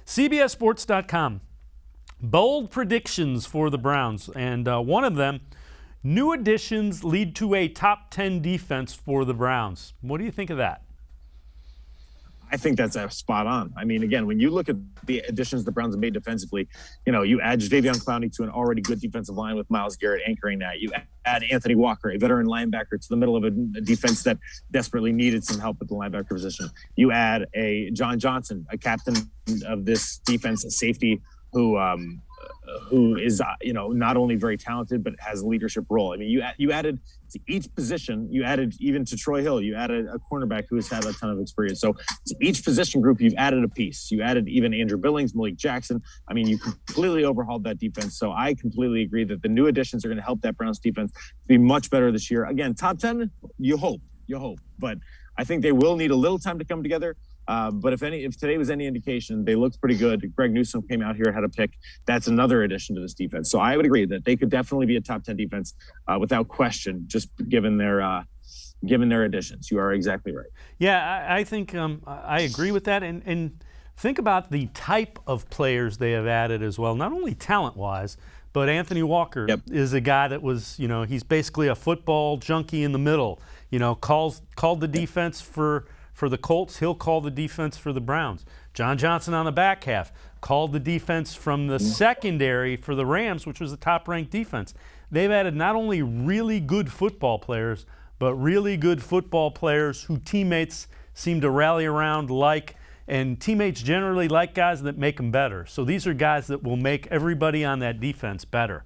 CBSSports.com. Bold predictions for the Browns, and one of them, new additions lead to a top 10 defense for the Browns. What do you think of that? I think that's spot on. I mean, again, when you look at the additions the Browns have made defensively, you add Jadeveon Clowney to an already good defensive line with Myles Garrett anchoring that. You add Anthony Walker, a veteran linebacker, to the middle of a defense that desperately needed some help at the linebacker position. You add a John Johnson, a captain of this defense, a safety who is not only very talented but has a leadership role. I mean, you added to each position. You added even to Troy Hill. You added a cornerback who has had a ton of experience. So to each position group, you've added a piece. You added even Andrew Billings, Malik Jackson. I mean, you completely overhauled that defense. So I completely agree that the new additions are going to help that Browns defense be much better this year. Again, top 10, you hope, but I think they will need a little time to come together. But if today was any indication, they looked pretty good. Greg Newsome came out here, had a pick. That's another addition to this defense. So I would agree that they could definitely be a top 10 defense without question, just given their additions. You are exactly right. Yeah, I think I agree with that. And think about the type of players they have added as well, not only talent-wise, but Anthony Walker is a guy that was, he's basically a football junkie in the middle. Called the defense for the Colts. He'll call the defense for the Browns. John Johnson on the back half called the defense from the secondary for the Rams, which was the top-ranked defense. They've added not only really good football players, but really good football players who teammates seem to rally around and teammates generally like guys that make them better. So these are guys that will make everybody on that defense better.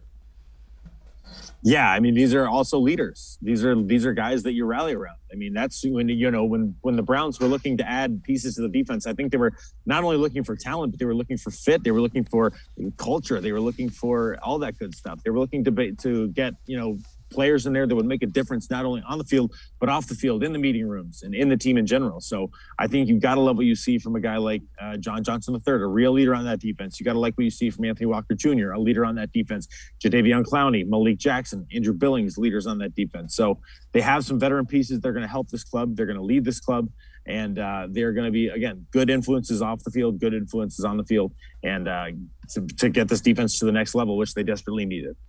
Yeah, I mean, these are also leaders. These are guys that you rally around. I mean, that's when the Browns were looking to add pieces to the defense. I think they were not only looking for talent, but they were looking for fit. They were looking for culture. They were looking for all that good stuff. They were looking to get players in there that would make a difference not only on the field but off the field, in the meeting rooms and in the team in general. So I think you've got to love what you see from a guy like John Johnson III, a real leader on that defense. You got to like what you see from Anthony Walker Jr., a leader on that defense. Jadeveon Clowney, Malik Jackson, Andrew Billings, leaders on that defense. So they have some veteran pieces. They're going to help this club. They're going to lead this club. And they're going to be, again, good influences off the field, good influences on the field, and to get this defense to the next level, which they desperately needed.